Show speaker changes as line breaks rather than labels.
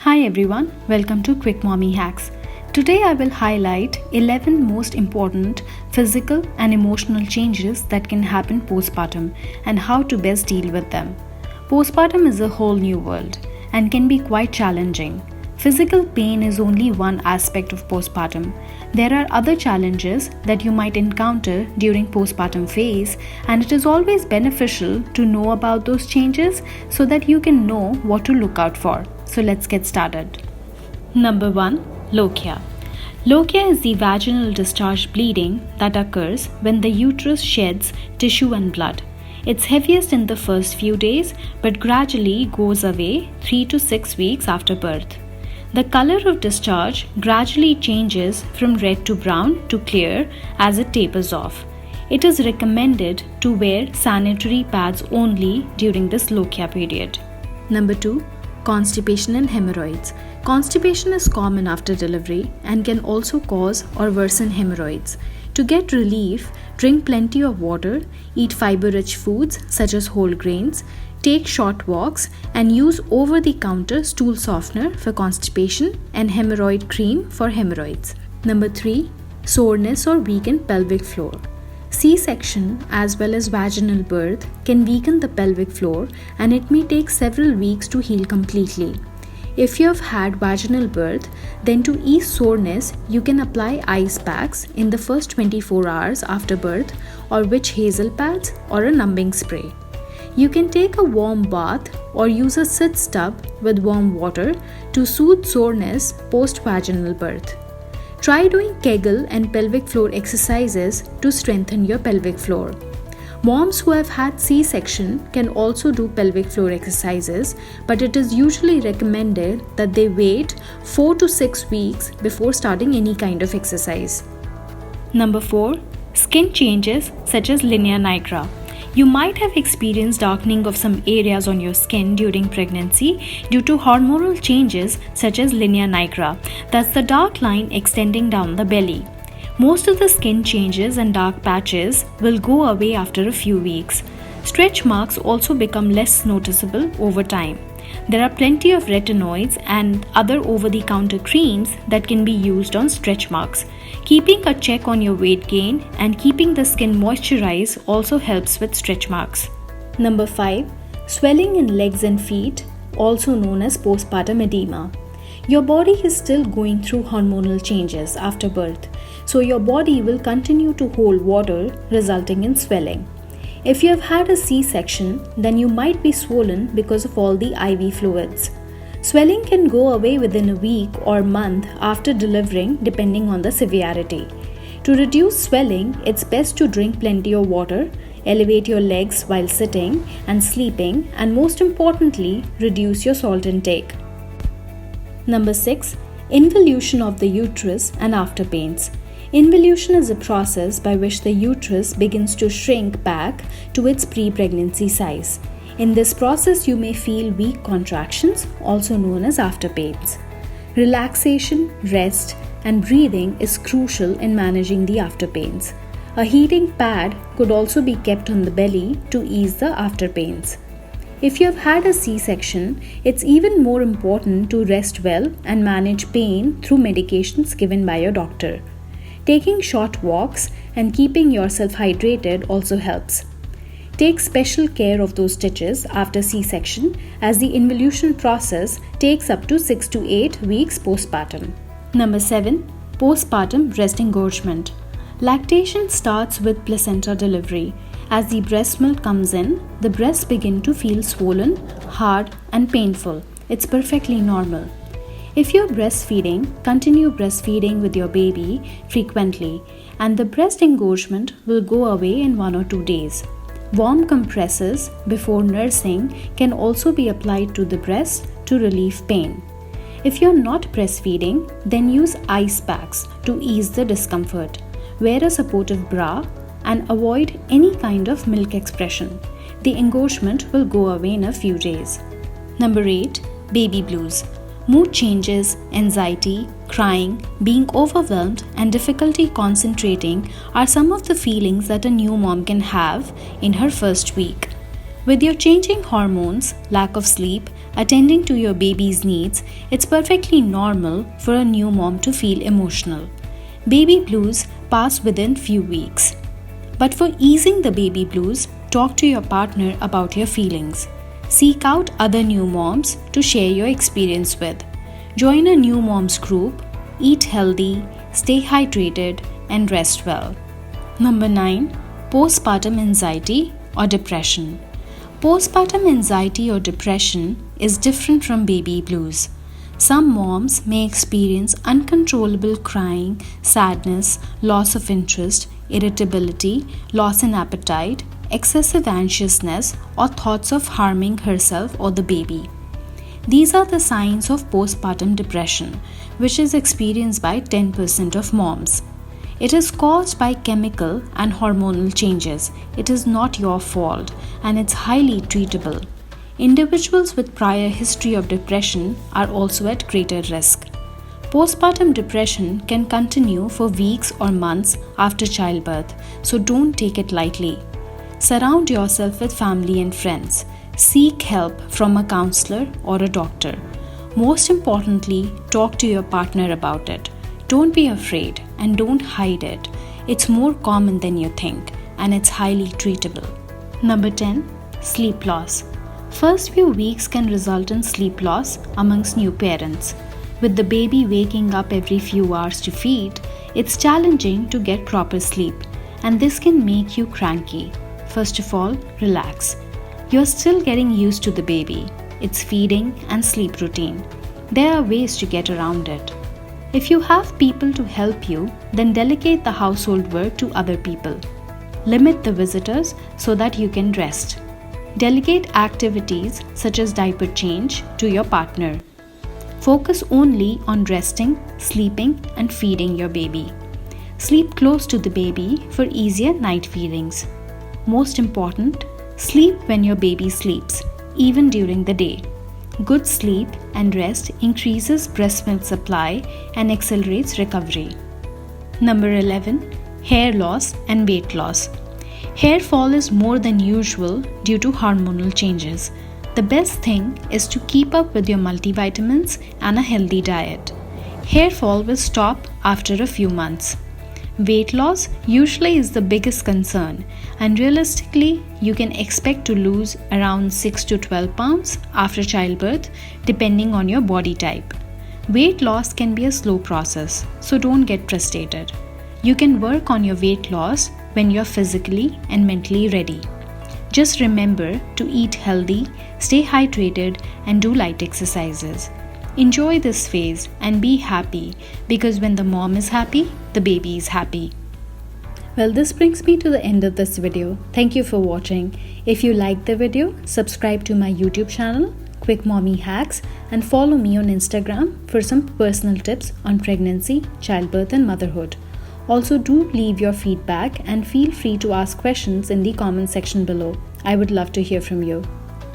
Hi everyone, welcome to Quick Mommy Hacks. Today I will highlight 11 most important physical and emotional changes that can happen postpartum and how to best deal with them. Postpartum is a whole new world and can be quite challenging. Physical pain is only one aspect of postpartum. There are other challenges that you might encounter during postpartum phase, and it is always beneficial to know about those changes so that you can know what to look out for. So let's get started. Number 1. Lochia. Lochia is the vaginal discharge bleeding that occurs when the uterus sheds tissue and blood. It's heaviest in the first few days but gradually goes away 3 to 6 weeks after birth. The color of discharge gradually changes from red to brown to clear as it tapers off. It is recommended to wear sanitary pads only during this lochia period. Number 2. Constipation and hemorrhoids. Constipation is common after delivery and can also cause or worsen hemorrhoids. To get relief, drink plenty of water, eat fiber-rich foods such as whole grains, take short walks, and use over-the-counter stool softener for constipation and hemorrhoid cream for hemorrhoids. Number 3. Soreness or weakened pelvic floor. C-section as well as vaginal birth can weaken the pelvic floor and it may take several weeks to heal completely. If you have had vaginal birth, then to ease soreness, you can apply ice packs in the first 24 hours after birth or witch hazel pads or a numbing spray. You can take a warm bath or use a sitz tub with warm water to soothe soreness post-vaginal birth. Try doing Kegel and pelvic floor exercises to strengthen your pelvic floor. Moms who have had C-section can also do pelvic floor exercises, but it is usually recommended that they wait 4 to 6 weeks before starting any kind of exercise. Number 4. Skin changes such as linea nigra. You might have experienced darkening of some areas on your skin during pregnancy due to hormonal changes such as linea nigra. That's the dark line extending down the belly. Most of the skin changes and dark patches will go away after a few weeks. Stretch marks also become less noticeable over time. There are plenty of retinoids and other over-the-counter creams that can be used on stretch marks. Keeping a check on your weight gain and keeping the skin moisturized also helps with stretch marks. Number 5. Swelling in legs and feet, also known as postpartum edema. Your body is still going through hormonal changes after birth, so your body will continue to hold water, resulting in swelling. If you have had a C-section, then you might be swollen because of all the IV fluids. Swelling can go away within a week or month after delivering depending on the severity. To reduce swelling, it's best to drink plenty of water, elevate your legs while sitting and sleeping, and most importantly, reduce your salt intake. Number 6. Involution of the uterus and after pains. Involution is a process by which the uterus begins to shrink back to its pre-pregnancy size. In this process, you may feel weak contractions, also known as after pains. Relaxation, rest, and breathing is crucial in managing the after pains. A heating pad could also be kept on the belly to ease the after pains. If you have had a C-section, it's even more important to rest well and manage pain through medications given by your doctor. Taking short walks and keeping yourself hydrated also helps. Take special care of those stitches after C-section as the involution process takes up to 6 to 8 weeks postpartum. Number 7. Postpartum breast engorgement. Lactation starts with placenta delivery. As the breast milk comes in, the breasts begin to feel swollen, hard, and painful. It's perfectly normal. If you're breastfeeding, continue breastfeeding with your baby frequently, and the breast engorgement will go away in 1 or 2 days. Warm compresses before nursing can also be applied to the breast to relieve pain. If you're not breastfeeding, then use ice packs to ease the discomfort. Wear a supportive bra and avoid any kind of milk expression. The engorgement will go away in a few days. Number 8. Baby blues. Mood changes, anxiety, crying, being overwhelmed, and difficulty concentrating are some of the feelings that a new mom can have in her first week. With your changing hormones, lack of sleep, attending to your baby's needs, it's perfectly normal for a new mom to feel emotional. Baby blues pass within few weeks. But for easing the baby blues, talk to your partner about your feelings. Seek out other new moms to share your experience with. Join a new moms group, eat healthy, stay hydrated, and rest well. Number 9. Postpartum anxiety or depression. Postpartum anxiety or depression is different from baby blues. Some moms may experience uncontrollable crying, sadness, loss of interest, irritability, loss in appetite, excessive anxiousness, or thoughts of harming herself or the baby. These are the signs of postpartum depression, which is experienced by 10% of moms. It is caused by chemical and hormonal changes. It is not your fault and it's highly treatable. Individuals with prior history of depression are also at greater risk. Postpartum depression can continue for weeks or months after childbirth, so don't take it lightly. Surround yourself with family and friends. Seek help from a counselor or a doctor. Most importantly, talk to your partner about it. Don't be afraid and don't hide it. It's more common than you think and it's highly treatable. Number 10. Sleep loss. First few weeks can result in sleep loss amongst new parents. With the baby waking up every few hours to feed, it's challenging to get proper sleep, and this can make you cranky. First of all, relax. You're still getting used to the baby, its feeding and sleep routine. There are ways to get around it. If you have people to help you, then delegate the household work to other people. Limit the visitors so that you can rest. Delegate activities such as diaper change to your partner. Focus only on resting, sleeping, and feeding your baby. Sleep close to the baby for easier night feedings. Most important, sleep when your baby sleeps, even during the day. Good sleep and rest increases breast milk supply and accelerates recovery. Number 11. Hair loss and weight loss. Hair fall is more than usual due to hormonal changes. The best thing is to keep up with your multivitamins and a healthy diet. Hair fall will stop after a few months. Weight loss usually is the biggest concern, and realistically, you can expect to lose around 6 to 12 pounds after childbirth, depending on your body type. Weight loss can be a slow process, so don't get frustrated. You can work on your weight loss when you're physically and mentally ready. Just remember to eat healthy, stay hydrated, and do light exercises. Enjoy this phase and be happy, because when the mom is happy, the baby is happy. Well, this brings me to the end of this video. Thank you for watching. If you liked the video, subscribe to my YouTube channel, Quick Mommy Hacks, and follow me on Instagram for some personal tips on pregnancy, childbirth, and motherhood. Also, do leave your feedback and feel free to ask questions in the comment section below. I would love to hear from you.